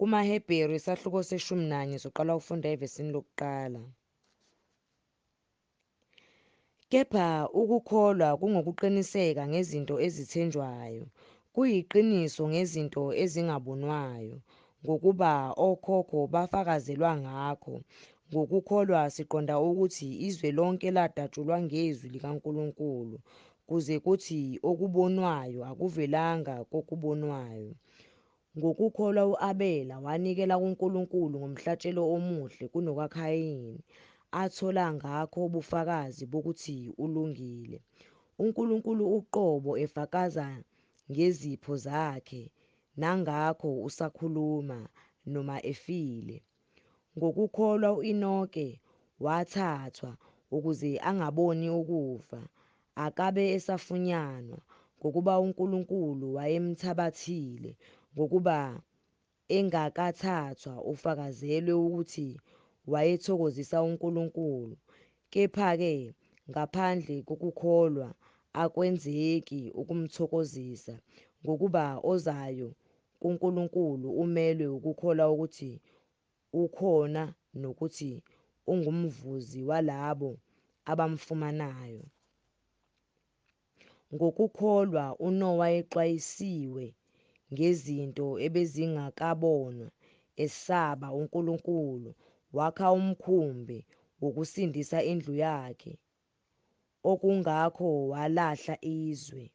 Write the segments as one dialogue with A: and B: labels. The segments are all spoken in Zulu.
A: KumaHebheru isahluko se-11 soqala ukufunda evesini lokuqala. Kepha ukukholwa kungokuqiniseka ngezinto ezithenjwayo, kuyiqiniso ngezinto ezingabonwayo, ngokuba okhokho bafakazelwa ngakho. Ngokukholwa siqonda ukuthi izwe lonke ladatshulwa ngezwi likaNkulunkulu, kuze kuthi okubonwayo akuvelanga kokubonwayo. Ngokukholwa u-Abela wanikela kuNkulunkulu ngomhlatshelo omuhle kunokaKhayini, athola ngakho ubufakazi bokuthi ulungile. UNkulunkulu uqobo efakaza ngezipho zakhe, nangakho usakhuluma noma efile. Ngokukholwa u-Enoke wathathwa ukuze angaboni ukufa, akabe esafunyanwa, ngokuba uNkulunkulu wayemthabathile. Ngokuba engakathathwa ufakazelwe ukuthi wayethokozisa uNkulunkulu. Kepha-ke ngaphandle kokukholwa akwenzeki ukumthokozisa, ngokuba ozayo kuNkulunkulu umelwe ukukholwa ukuthi ukhona nokuthi ungumvuzi walabo abamfumanayo. Ngokukholwa uNowa exwayisiwe ngezinto ebezingakabonwa, esaba uNkulunkulu, wakha umkhumbi wokusindisa indlu yakhe, okungakho walahla izwe,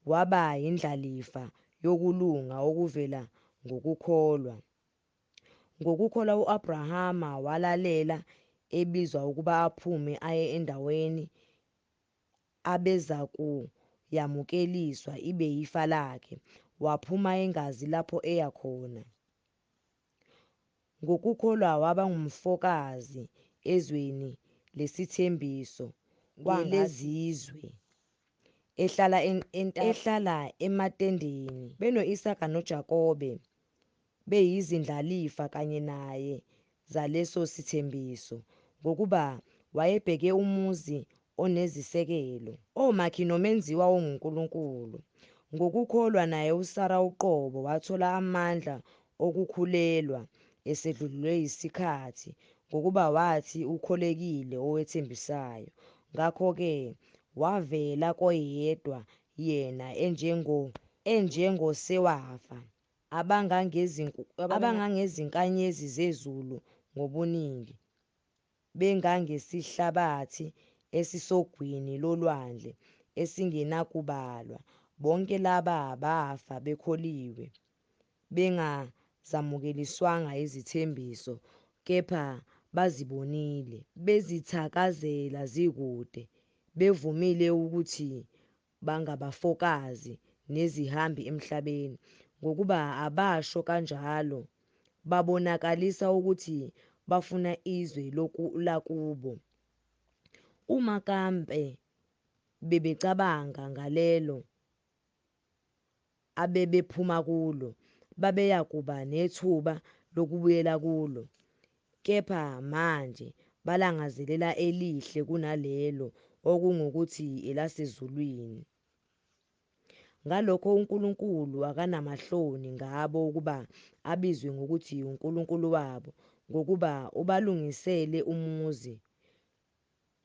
A: waba yindlalifa yokulunga okuvela ngokukholwa. Ngokukholwa u-Abrahama walalela ebizwa ukuba aphume aye endaweni abezakuyamukeliswa ibe yifa lakhe, waphuma engazi lapho eya khona. Ngokukholwa waba ngumfokazi ezweni lesithembiso kwalezizwe, ehlala ematendeni, beno-Isaka noJakobe beyizindlalifa kanye naye zaleso sithembiso, ngokuba wayebheke umuzi onezisekelo, omakhi nomenziwa onguNkulunkulu. Ngokukholwa naye uSara uqobo wathola amandla okukhulelwa esedlulilwe yisikhathi, ngokuba wathi ukholekile owethembisayo. Ngakho-ke wavela koyedwa yena enjengosewafa, abangangezinkanyezi zezulu ngobuningi, bengangesihlabathi esisogwini lolwandle esingenakubalwa. Bonke laba bafa bekholiwe, bengazamukeliswanga izithembiso, kepha bazibonile, bezithakazela zikude, bevumile ukuthi bangabafokazi nezihambi emhlabeni. Ngokuba abasho kanjalo, babonakalisa ukuthi bafuna izwe lakubo. Uma kambe bebecabanga ngalelo abebephuma kulo, babeyakuba nethuba lokubuyela kulo. Kepha manje balangazelela elihle kunalelo, okungukuthi elasezulwini. Ngalokho uNkulunkulu akanamahloni ngabo ukuba abizwe ngokuthi uNkulunkulu wabo, ngokuba ubalungisele umuzi.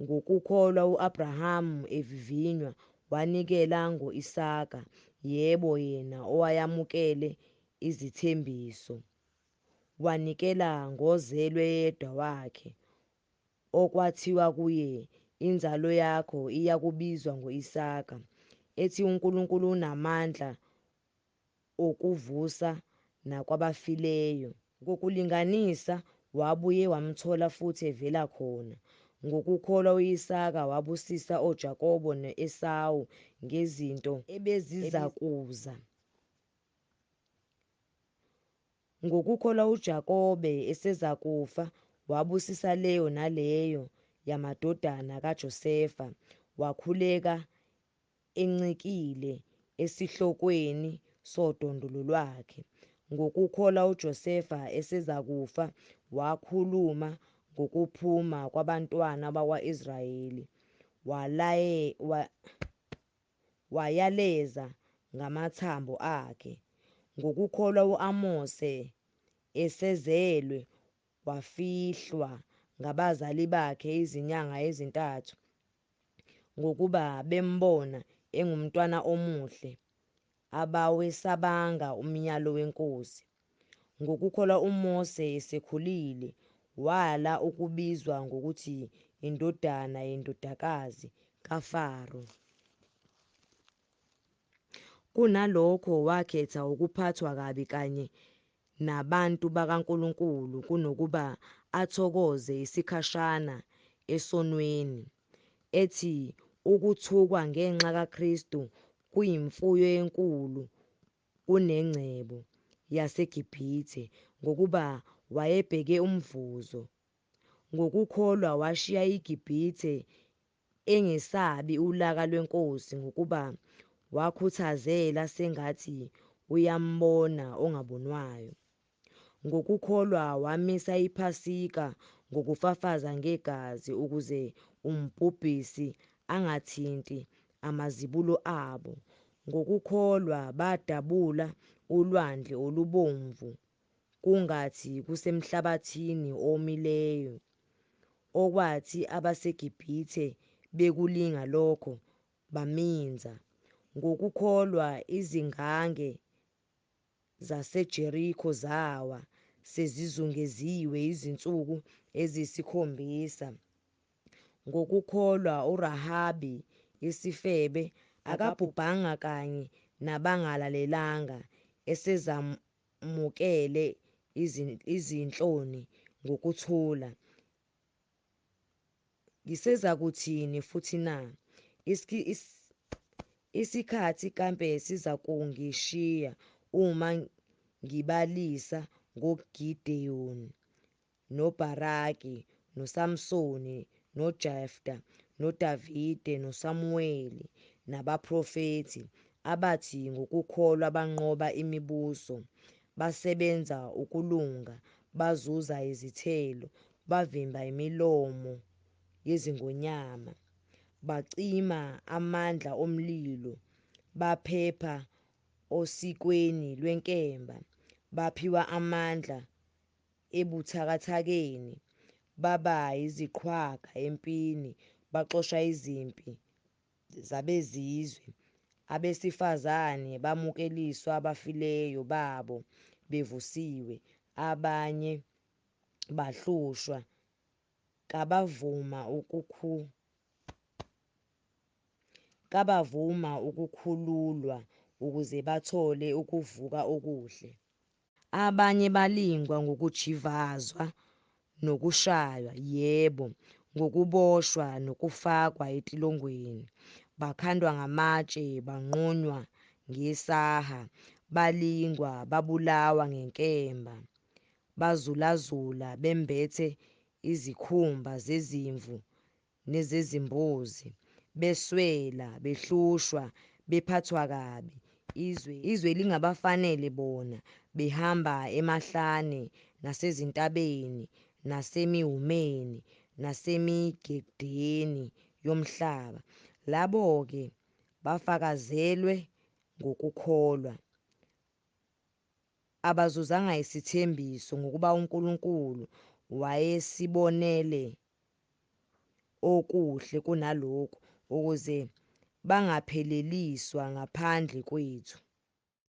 A: Ngokukholwa u-Abrahamu evivinywa wanikela ngo-Isaka, yebo, yena owayamukele izithembiso, wanikela ngozelwe yedwa wakhe, okwathiwa kuye, inzalo yakho iyakubizwa ngo-Isaka, ethi uNkulunkulu unamandla okuvusa nakwabafileyo. Ngokulinganisa wabuye wamthola futhi evela khona. Ngokukholwa u-Isaka wabusisa oJakobe no-Esawu ngezinto ebezizakuza. Ngokukholwa uJakobe esezakufa wabusisa leyo naleyo yamadodana kaJosefa, wakhuleka encikile esihlokweni sodondolo lwakhe. Ngokukholwa uJosefa esezakufa wakhuluma ngokuphuma kwabantwana bakwa-Israyeli, wayaleza ngamathambo akhe. Ngokukholwa u-Amose esezelwe wafihlwa ngabazali bakhe izinyanga ezintathu ngokuba bembona engumntwana omuhle, abawesabanga umyalo wenkosi. Ngokukholwa uMose esekhulile wala ukubizwa ngokuthi indodana yendodakazi kaFaro. Kunalokho wakhetha ukuphathwa kabi kanye nabantu bakaNkulunkulu kunokuba athokoze isikhashana esonweni, ethi ukuthukwa ngenxa kaKristu kuyimfuyo enkulu kunengcebo yaseGibhithe ngokuba wayebheke umvuzo. Ngokukholwa washiya iGibhithe engesabi ulaka lwenkosi ngokuba wakhuthazela sengathi uyambona ongabonwayo. Ngokukholwa wamisa iPhasika ngokufafaza ngegazi ukuze umbhubhisi angathinti amazibulo abo. Ngokukholwa badabula ulwandle olubomvu kungathi kusemhlabathini owomileyo, okwathi abaseGibhithe bekulinga lokho baminza. Ngokukholwa izingange zaseJerikho zawa sezizungeziwe izinsuku eziyisikhombisa. Ngokukholwa uRahabi isifebe akabhubhanga kanye nabangalalelanga, esezamukele izinhloni ngokuthula. Ngisezakuthini futhi na? Isikhathi kambe sizakungishiya uma ngibalisa ngoGideyoni noBaraki noSamsoni noJeftha noDavide noSamuweli nabaprofethi abathi ngokukholwa banqoba imibuso, basebenza ukulunga, bazuza izithelo, bavimba imilomo yezingonyama, bacima amandla omlilo, baphepha osikweni lwenkemba, baphiwa amandla ebuthakathakeni, baba yiziqhwaga empini, baxosha izimpi zabezizwe, abesifazane bamukeliswa abafileyo babo bevusiwe, abanye bahlushwa, kabavuma ukukhululwa ukuze bathole ukuvuka okuhle. Abanye balingwa ngokujivazwa nokushaywa, yebo, ngokuboshwa nokufakwa entolongweni, bakhandwa ngamatshe, banqunywa ngesaha, balingwa, babulawa ngenkemba, bazulazula bembethe izikhumba zezimvu nezezimbuzi, beswela, behlushwa, bephathwa kabi, izwe lingabafanele bona, behamba emahlane nasezintabeni nasemihumeni nasemigedeni yomhlaba. Labo-ke bafakazelwe ngokukholwa, abazuzanga isithembiso ngokuba uNkulunkulu wayesibonele okuhle kunalokhu ukuze bangapheleliswa ngaphandle kwethu.